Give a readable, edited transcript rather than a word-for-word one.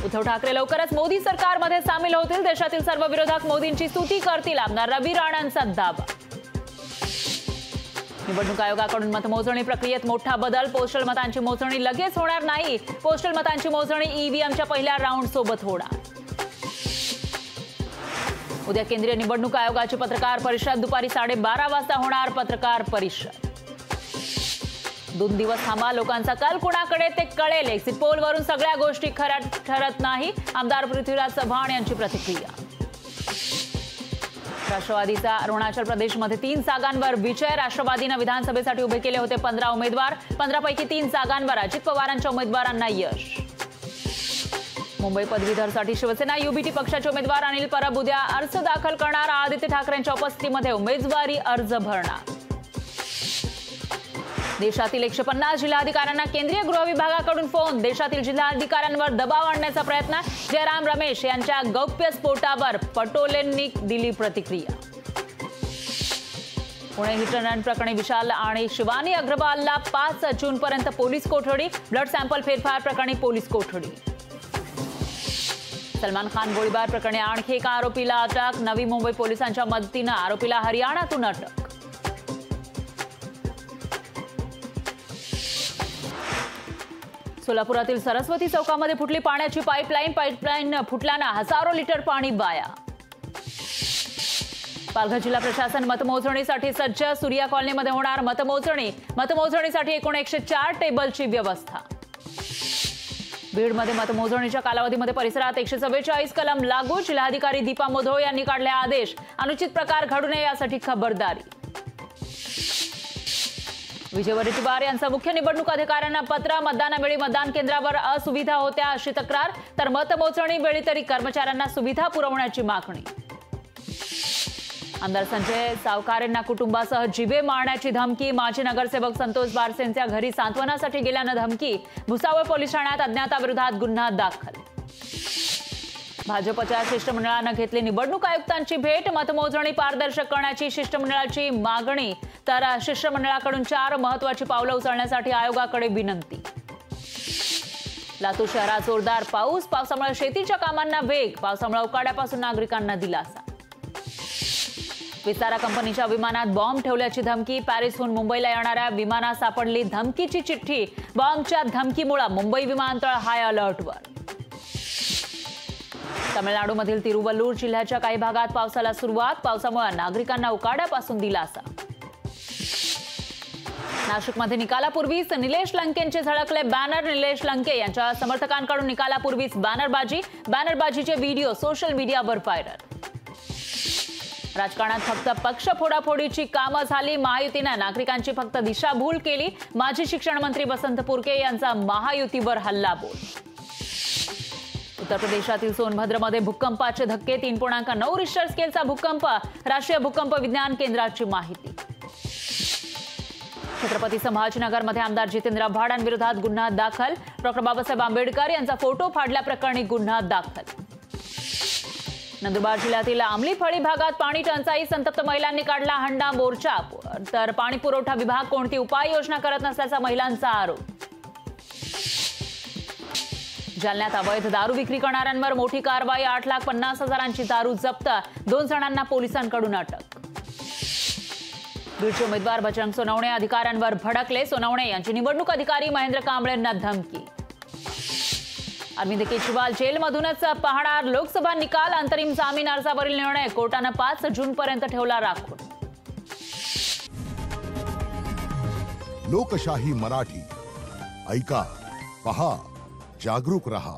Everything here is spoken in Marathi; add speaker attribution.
Speaker 1: उद्धव ठाकरे लवकरच मोदी सरकारमध्ये सामील होतील. देशातील सर्व विरोधक मोदींची स्तुती करतील. आमदार रवी राणांचा दावा. निवडणूक आयोगाकडून मतमोजणी प्रक्रियेत मोठा बदल. पोस्टल मतांची मोजणी लगेच होणार नाही. पोस्टल मतांची मोजणी ईव्हीएमच्या पहिल्या राऊंड सोबत होणार. उद्या केंद्रीय निवडणूक आयोगाची पत्रकार परिषद. दुपारी 12:30 वाजता होणार पत्रकार परिषद. 2 दिवस थांबा. लोकांचा कल कुणाकडे ते कळेल. एक्झिट पोलवरून सगळ्या गोष्टी खऱ्या ठरत नाही. आमदार पृथ्वीराज चव्हाण यांची प्रतिक्रिया. राष्ट्रवादीचा अरुणाचल प्रदेशमध्ये 3 जागांवर विजय. राष्ट्रवादीने विधानसभेसाठी उभे केले होते 15 उमेदवार. 15 पैकी 3 जागांवर अजित पवारांच्या उमेदवारांना यश. मुंबई पदवीधरसाठी शिवसेना युबीटी पक्षाचे उमेदवार अनिल परब उद्या अर्ज दाखल करणार. आदित्य ठाकरेंच्या उपस्थितीमध्ये उमेदवारी अर्ज भरणार. देशातील 150 जिल्हाधिकाऱ्यांना केंद्रीय गृह विभागाकडून फोन. देशातील जिल्हाधिकाऱ्यांवर दबाव आणण्याचा प्रयत्न. जयराम रमेश यांच्या गौप्यस्फोटावर पटोलेंनी दिली प्रतिक्रिया. पुणे हिटरन प्रकरणी विशाल आणि शिवानी अग्रवालला 5 जूनपर्यंत पोलीस कोठडी. ब्लड सॅम्पल फेरफार प्रकरणी पोलीस कोठडी. सलमान खान गोळीबार प्रकरणी आणखी एका आरोपीला अटक. नवी मुंबई पोलिसांच्या मदतीनं आरोपीला हरियाणातून अटक. सोलापुरातील सरस्वती चौकामध्ये फुटली पाण्याची पाईपलाईन फुटल्यानं हजारो लिटर पाणी वाया. पालघर जिल्हा प्रशासन मतमोजणीसाठी सज्ज. सूर्या कॉलनीमध्ये होणार मतमोजणीसाठी एकूण 104 टेबलची व्यवस्था. बीडमध्ये मतमोजणीच्या कालावधीमध्ये परिसरात 144 कलम लागू. जिल्हाधिकारी दीपा मुधोळ यांनी काढले आदेश. अनुचित प्रकार घडू नये यासाठी खबरदारी. विजय वडेट्टीवार यांचं मुख्य निवडणूक अधिकाऱ्यांना पत्र. मतदानावेळी मतदान केंद्रावर असुविधा होत्या अशी तक्रार. तर मतमोजणी वेळी तरी कर्मचाऱ्यांना सुविधा पुरवण्याची मागणी. आमदार संजय सावकारेंना कुटुंबासह जिवे मारण्याची धमकी. माजी नगरसेवक संतोष बारसेंच्या घरी सांत्वनासाठी गेल्यानं धमकी. भुसावळ पोलीस ठाण्यात अज्ञाताविरोधात गुन्हा दाखल. भाजपच्या शिष्टमंडळानं घेतली निवडणूक आयुक्तांची भेट. मतमोजणी पारदर्शक करण्याची शिष्टमंडळाची मागणी. तर शिष्टमंडळाकडून 4 महत्त्वाची पावलं उचलण्यासाठी आयोगाकडे विनंती. लातूर शहरात जोरदार पाऊस. पावसामुळे शेतीच्या कामांना वेग. पावसामुळे उकाड्यापासून नागरिकांना दिलासा. विस्तारा कंपनीच्या विमानात बॉम्ब ठेवल्याची धमकी. पॅरिसहून मुंबईला येणाऱ्या विमानात सापडली धमकीची चिठ्ठी. बॉम्बच्या धमकीमुळे मुंबई विमानतळ हाय अलर्टवर. तमिळनाडूमधील तिरुवल्लूर जिल्ह्याच्या काही भागात पावसाला सुरुवात. पावसामुळे नागरिकांना उकाड्यापासून दिलासा. नाशिकमध्ये निकालापूर्वीच निलेश लंकेंचे झळकले बॅनर. निलेश लंके यांच्या समर्थकांकडून निकालापूर्वीच बॅनरबाजीचे व्हिडिओ सोशल मीडियावर व्हायरल. राजकारणात फक्त पक्ष फोडाफोडीची कामं झाली. महायुतीने नागरिकांची फक्त दिशाभूल केली. माजी शिक्षण मंत्री वसंत पुरके यांचा महायुतीवर हल्लाबोल. उत्तर प्रदेशातील सोनभद्रमध्ये भूकंपाचे धक्के. 3.9 रिश्टर स्केलचा भूकंप. राष्ट्रीय भूकंप विज्ञान केंद्राची माहिती. छत्रपती संभाजीनगरमध्ये आमदार जितेंद्र आव्हाडांविरोधात गुन्हा दाखल. डॉक्टर बाबासाहेब आंबेडकर यांचा फोटो फाडल्याप्रकरणी गुन्हा दाखल. नंदुरबार जिल्ह्यातील आमलीफळी भागात पाणी टंचाई. संतप्त महिलांनी काढला हंडा मोर्चा. तर पाणी पुरवठा विभाग कोणती उपाययोजना करत नसल्याचा महिलांचा आरोप. जालन्यात अवैध दारू विक्री करणाऱ्यांवर मोठी कारवाई. 8,50,000ची दारू जप्त. 2 जणांना पोलिसांकडून अटक. बीडचे उमेदवार बजरंग सोनवणे अधिकाऱ्यांवर भडकले. सोनवणे यांची निवडणूक अधिकारी महेंद्र कांबळेंना धमकी. अरविंद केजरीवाल जेलमधूनच पाहणार लोकसभा निकाल. अंतरिम जामीन अर्जावरील निर्णय कोर्टानं 5 जूनपर्यंत ठेवला राखून.
Speaker 2: लोकशाही मराठी ऐका, पहा, जागरूक रहा.